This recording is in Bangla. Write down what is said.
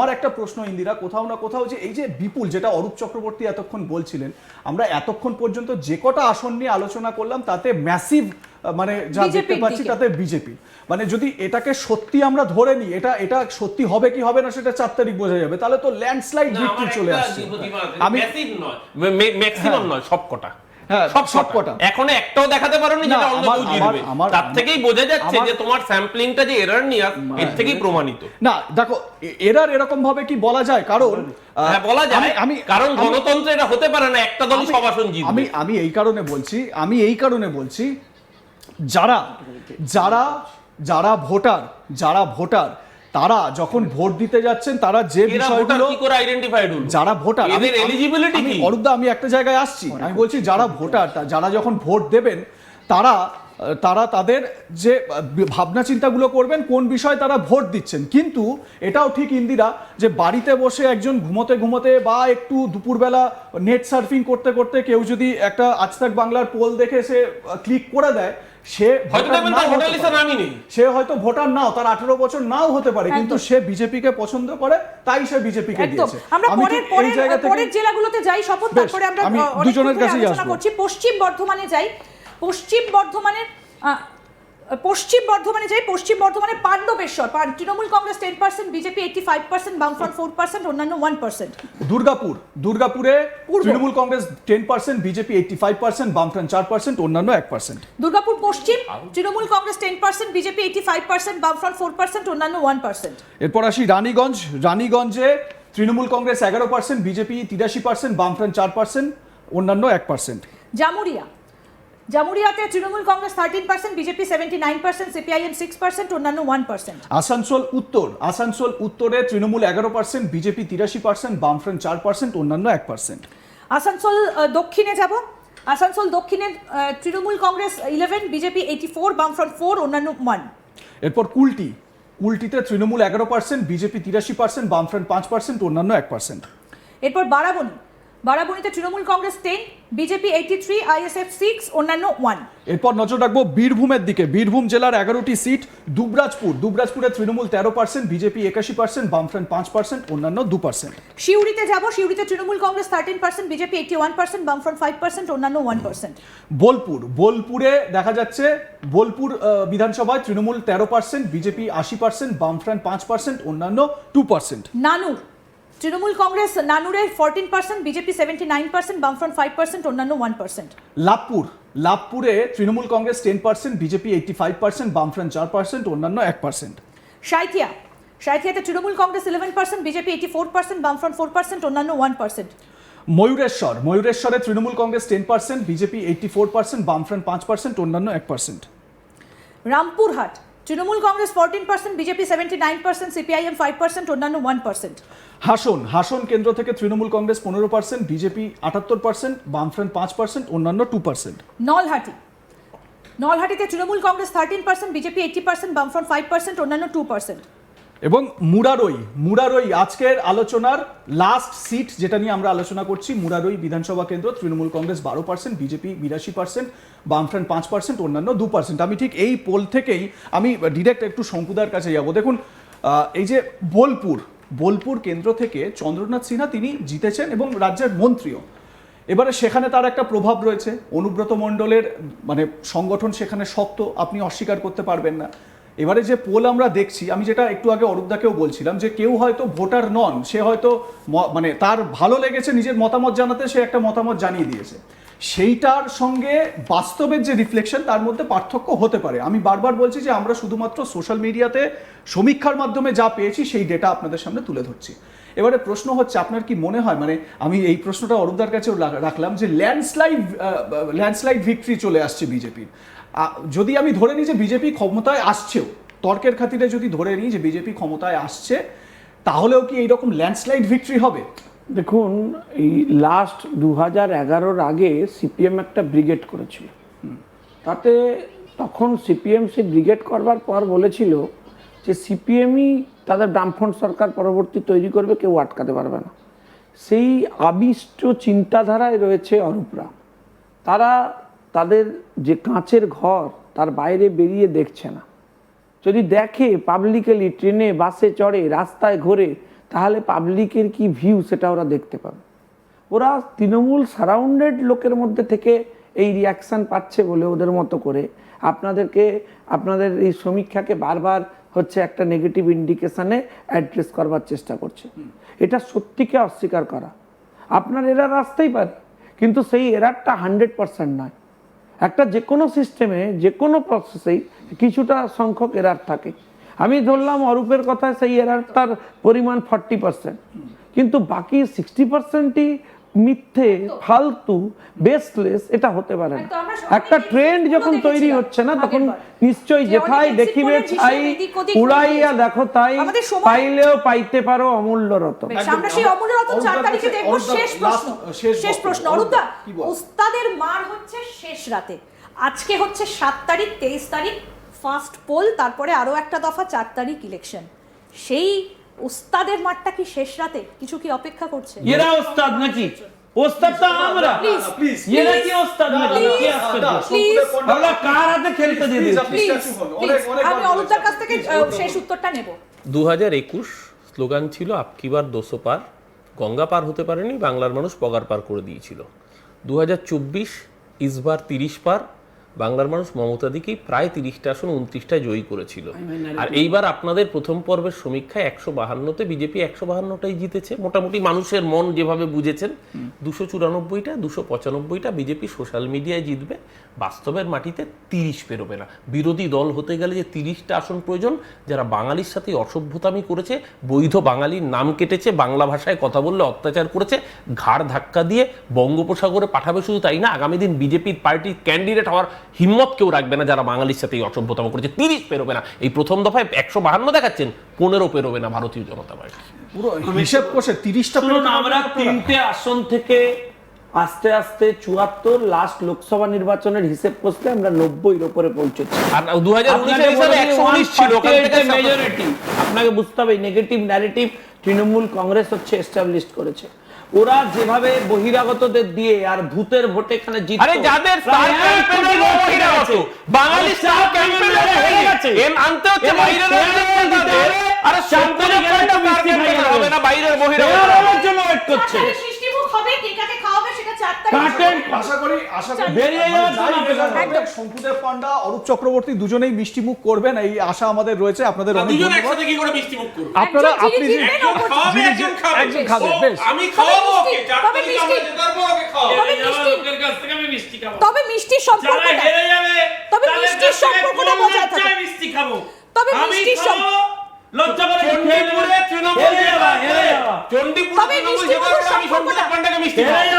আমার একটা প্রশ্ন ইন্দিরা, কোথাও না কোথাও যে এই যে বিপুল, যেটা অরূপ চক্রবর্তী এতক্ষণ বলছিলেন, আমরা এতক্ষণ পর্যন্ত যে কটা আসন নিয়ে আলোচনা করলাম তাতে ম্যাসিভ মানে যা দেখতে পাচ্ছি তাতে বিজেপি, মানে যদি এটাকে সত্যি আমরা ধরে নিই, এটা সত্যি হবে কি হবে না সেটা 4 তারিখ বোঝা যাবে, তাহলে তো ল্যান্ডস্লাইড ভিক্টরি চলে আসছে। আমি ম্যাক্সিমাম নয়, সবকটা সবকটা এখনো একটাও দেখাতে পারোনি যেটা অন্য কেউ জিতবে। তার থেকেই বোঝা যাচ্ছে যে তোমার স্যাম্পলিংটা যে এরর নিয়ে এর থেকেই প্রমাণিত। না দেখো, এরর এরকম ভাবে কি বলা যায়, কারণ হ্যাঁ বলা যায়, কারণ গণতন্ত্রে এটা হতে পারে না একটা দলই সব আসন জিতবে। আমি এই কারণে বলছি যারা যারা যারা ভোটার তারা যখন ভোট দিতে যাচ্ছেন, তারা যে বিষয়গুলো কি করে আইডেন্টিফাইড হলো, যারা ভোটার, এদের এলিজিবিলিটি কি? অরূপদা, আমি একটা জায়গায় আসছি, আমি বলছি যারা ভোটার, যারা যখন ভোট দেবেন তারা তাদের যে ভাবনা চিন্তাগুলো করবেন, কোন বিষয়ে তারা ভোট দিচ্ছেন। কিন্তু এটাও ঠিক ইন্দিরা, যে বাড়িতে বসে একজন ঘুমোতে বা একটু দুপুরবেলা নেট সার্ফিং করতে করতে কেউ যদি একটা আজ তাক বাংলার পোল দেখে সে ক্লিক করে দেয়, সে হয়তো ভোটার নাও, তার 18 বছর নাও হতে পারে, কিন্তু সে বিজেপিকে পছন্দ করে, তাই সে বিজেপিকে দিয়েছে। আমরা পরের জেলাগুলোতে যাই শপথ, তারপরে আমরা দুজনের কাছেই আসবো। পশ্চিম বর্ধমানে যাই। পশ্চিম বর্ধমানে পাণ্ডবেশ্বর, তৃণমূল কংগ্রেস 10%, বিজেপি 85%, বামফ্রন্ট 4%, অন্যান্য 1%। দুর্গাপুরে তৃণমূল কংগ্রেস 10%, বিজেপি 85%, বামফ্রন্ট 4%, অন্যান্য 1%। দুর্গাপুর পশ্চিম, তৃণমূল কংগ্রেস 10%, বিজেপি 85%, বামফ্রন্ট 4%, অন্যান্য 1%। এরপর আসি রানীগঞ্জে তৃণমূল কংগ্রেস 11%, বিজেপি 83%, বামফ্রন্ট 4%, অন্যান্য 1%। জামুরিয়াতে তৃণমূল কংগ্রেস 13%, বিজেপি 79%, সিপিআইএম 6%, অন্যান্য 1%। আসানসোল উত্তরে তৃণমূল 11%, বিজেপি 83%, বামফ্রন্ট 4%, অন্যান্য 1%। আসানসোল দক্ষিণে যাব। আসানসোল দক্ষিণে তৃণমূল কংগ্রেস 11, বিজেপি 84, বামফ্রন্ট 4, অন্যান্য 1। এরপর কুলটিতে তৃণমূল 11%, বিজেপি 83%, বামফ্রন্ট 5%, অন্যান্য 1%। এরপর বারাবণীতে তৃণমূল কংগ্রেস 10, বিজেপি 83, আইএসএফ 6, অন্যান্য 1। এরপর নজর রাখবো বীরভূমের দিকে। বীরভূম জেলার 11টি সিট। দুবরাজপুরে তৃণমূল 13%, বিজেপি 81%, বামফ্রন্ট 5%, অন্যান্য 2%। শিউরিতে যাব। শিউরিতে তৃণমূল কংগ্রেস 13%, বিজেপি 81%, বামফ্রন্ট 5%, অন্যান্য 1%। বোলপুরে দেখা যাচ্ছে বোলপুর বিধানসভায় তৃণমূল 13%, বিজেপি 80%, বামফ্রন্ট 5%, অন্যান্য 2%। তৃণমূল কংগ্রেস নানুরে 14%, বিজেপি 79%, বামফ্রন্ট 5%, অন্যান্য 1%। লাভপুরে তৃণমূল কংগ্রেস 10%, বিজেপি 85%, বামফ্রন্ট 4%, অন্যান্য 1%। সাঁইথিয়াতে তৃণমূল কংগ্রেস 11%, বিজেপি 84%, বামফ্রন্ট 4%, অন্যান্য 1%। ময়ূরেশ্বরে তৃণমূল কংগ্রেস 10%, বিজেপি 84%, বামফ্রন্ট 5%, অন্যান্য 1%। রামপুরহাট তৃণমূল কংগ্রেস 14%, বিজেপি 79%, সিপিআইএম 5%, অন্যান্য 1%। হাসন কেন্দ্র থেকে তৃণমূল কংগ্রেস 15%, বিজেপি 78%, বামফ্রন্ট 5%, অন্যান্য 2%। নলহাটিতে তৃণমূল কংগ্রেস 13%, বিজেপি 80%, বামফ্রন্ট 5%, অন্যান্য 2%। এবং মুরারই আজকের আলোচনার লাস্ট সিট, যেটা নিয়ে আমরা আলোচনা করছি, মুরারই বিধানসভা কেন্দ্র, তৃণমূল কংগ্রেস 12%, বিজেপি 82%, বামফ্রন্ট 5%, অন্যান্য 2%। আমি ঠিক এই পোল থেকেই আমি ডিরেক্ট একটু শঙ্কুদার কাছে যাব। দেখুন, এই যে বোলপুর কেন্দ্র থেকে চন্দ্রনাথ সিনহা তিনি জিতেছেন এবং রাজ্যের মন্ত্রীও। এবারে সেখানে তার একটা প্রভাব রয়েছে, অনুব্রত মণ্ডলের মানে সংগঠন সেখানে শক্ত, আপনি অস্বীকার করতে পারবেন না। এবারে যে পোল আমরা দেখছি, আমি যেটা একটু আগে অরূপদাকেও বলছিলাম, যে কেউ হয়তো ভোটার নন, সে হয়তো মানে তার ভালো লেগেছে নিজের মতামত জানাতে, সে একটা মতামত জানিয়ে দিয়েছে, সেইটার সঙ্গে বাস্তবের যে রিফ্লেকশন তার মধ্যে পার্থক্য হতে পারে। আমি বারবার বলছি যে আমরা শুধুমাত্র সোশ্যাল মিডিয়াতে সমীক্ষার মাধ্যমে যা পেয়েছি সেই ডেটা আপনাদের সামনে তুলে ধরছি। এবারে প্রশ্ন হচ্ছে, আপনার কি মনে হয়, মানে আমি এই প্রশ্নটা অরূপদার কাছেও রাখলাম, যে ল্যান্ডস্লাইড ভিক্টরি চলে আসছে বিজেপির। যদি আমি ধরে নিই যে বিজেপি ক্ষমতায় আসছেও, তর্কের খাতিরে যদি ধরে নিই যে বিজেপি ক্ষমতায় আসছে, তাহলেও কি এইরকম ল্যান্ডস্লাইড ভিক্টরি হবে? দেখুন, এই লাস্ট 2011-র আগে সিপিএম একটা ব্রিগেড করেছিল। তাতে তখন সিপিএম সেই ব্রিগেড করবার পর বলেছিল যে সিপিএমই তাদের বামফ্রন্ট সরকার পরবর্তী তৈরি করবে, কেউ আটকাতে পারবে না। সেই আবিষ্ট চিন্তাধারায় রয়েছে অরূপরা। তারা তাদের যে কাঁচের ঘর তার বাইরে বেরিয়ে দেখছে না। যদি দেখে পাবলিকলি ট্রেনে বাসে চড়ে রাস্তায় ঘোরে, তাহলে পাবলিকের কি ভিউ সেটা ওরা দেখতে পাবে। ওরা তৃণমূল সারাউন্ডেড লোকের মধ্যে থেকে এই রিয়াকশান পাচ্ছে বলে ওদের মতো করে আপনাদের এই সমীক্ষাকে বারবার হচ্ছে একটা নেগেটিভ ইন্ডিকেশনে অ্যাড্রেস করবার চেষ্টা করছে। এটা সত্যিকে অস্বীকার করা। আপনার এরার আসতেই পারে, কিন্তু সেই এরারটা 100% নয়। একটা যে কোনো সিস্টেমে যে কোনো প্রসেসেই কিছুটা সংখ্যক এরার থাকে। আমি ধরলাম অরূপের কথায় সেই এরারটার পরিমাণ 40%, কিন্তু বাকি 60%ই মিথ্যে, ফালতু, বেসলেস, এটা হতে পারে না। একটা ট্রেন্ড যখন তৈরি হচ্ছে না, তখন নিশ্চয়ই যেথায় দেখিবে ছাই উড়াইয়া দেখো তাই, পাইলেও পাইতে পারো অমূল্য রতন। আমরা সেই অমূল্য রতন 4 তারিখে দেখব। শেষ প্রশ্ন অরূপদা, ওস্তাদের মার হচ্ছে শেষ রাতে, আজকে হচ্ছে 7 তারিখ, 23 তারিখ ফার্স্ট পোল, তারপরে আরো একটা দফা 4 তারিখ ইলেকশন। সেই ওস্তাদের মারটা কি শেষ রাতে কিছু কি অপেক্ষা করছে? এরা ওস্তাদ নাকি? ওস্তাদ তো আমরা। এরা কি ওস্তাদ নাকি? আমরা কার হাতে খেলতে দিই? আমি অরূপদার কাছ থেকে শেষ উত্তরটা নেব। 2021 স্লোগান ছিল আপকি বার 200 পার, গঙ্গা পার হতে পারেনি, বাংলার মানুষ পগার পার করে দিয়েছিল। 2024 ইসবার 30 পার, বাংলার মানুষ মমতা দিকেই প্রায় 30টা আসন 29টায় জয়ী করেছিল। আর এইবার আপনাদের প্রথম পর্বের সমীক্ষায় 152তে বিজেপি 152টাই জিতেছে। মোটামুটি মানুষের মন যেভাবে বুঝেছেন, 294টা 295টা বিজেপি সোশ্যাল মিডিয়ায় জিতবে, বাস্তবের মাটিতে 30 পেরোবে না। বিরোধী দল হতে গেলে যে 30টা আসন প্রয়োজন, যারা বাঙালির সাথে অসভ্যতামি করেছে, বৈধ বাঙালির নাম কেটেছে, বাংলা ভাষায় কথা বললে অত্যাচার করেছে, ঘাড় ধাক্কা দিয়ে বঙ্গোপসাগরে পাঠাবে, শুধু তাই না, আগামী দিন বিজেপির পার্টির ক্যান্ডিডেট হওয়ার হিম্মত কেউ রাখবে না যারা বাঙালির সাথে অসভ্যতাম করেছে। 30 পেরোবে না। এই প্রথম দফায় 152 দেখাচ্ছেন, 15 পেরোবে না ভারতীয় জনতা পার্টি। পুরো হিসাব করছে 30টা। আমরা 3টে আসন থেকে আস্তে আস্তে 74, লাস্ট লোকসভা নির্বাচনের হিসেব করতে আমরা 90-এর উপরে পৌঁছেছি। আর 2019 সালে 119 ছিল, ওখান থেকে মেজরিটি। আপনাকে বুঝতে হবে নেগেটিভ ন্যারেটিভ তৃণমূল কংগ্রেস হচ্ছে এস্টাবলিশ করেছে। ওরা যেভাবে বহিরাগতদের দিয়ে আর ভূতের ভোটে এখানে জিততো, আরে যাদের স্টার ক্যাম্পেইন হলো বহিরাগত, বাঙালি স্টার ক্যাম্পেইন হয়ে গেছে, এম আনতে হচ্ছে বাইরের রাজ্যের। আরে সম্পূর্ণ একটা স্টার ক্যাম্পেইন হবে না, বাইরের বহিরাগত আমার জন্য ওয়েট করছে। সৃষ্টিমুখ হবে, কে কাকে খাওয়াবে সেটা 4 তারিখ। আশা করি বেরিয়ে যাওয়ার জন্য একদম শঙ্কুদেব পান্ডা, অরূপ চক্রবর্তী দুজনেই মিষ্টি মুখ করবেন, এই আশা আমাদের রয়েছে। আপনাদের অনেক দুজন ধন্যবাদ। একসাথে কি করে মিষ্টি মুখ করবে? আপনারা একজন আপনি যিনি জিতবেন, একজন খাবে, একজন খাবে। একজন খাবে, বেশ। আমি খাওয়াবো ওকে, তবে 4 তারিখে আমরা জেতাবো, ওকে খাওয়াবো। তবে মিষ্টি, লোকের কাছ থেকে আমি মিষ্টি খাবো। তবে মিষ্টির সম্পর্কটা, যারা হেরে যাবে তবে তাদের মিষ্টির কাছ থেকে সম্পর্কটা কোন বজায় লজ্জায় থাকে। মিষ্টি খাবো। তবে আমি মিষ্টির খাবো, লজ্জা করে চণ্ডীপুরে তৃণমূল হেরে যাওয়া, হেরে যাওয়া। চণ্ডীপুরে তবে তৃণমূল মিষ্টি জেতার পরে আমি সম্পর্কটা- সঞ্জয় পান্ডাকে মিষ্টি হেরে খাওয়াবো।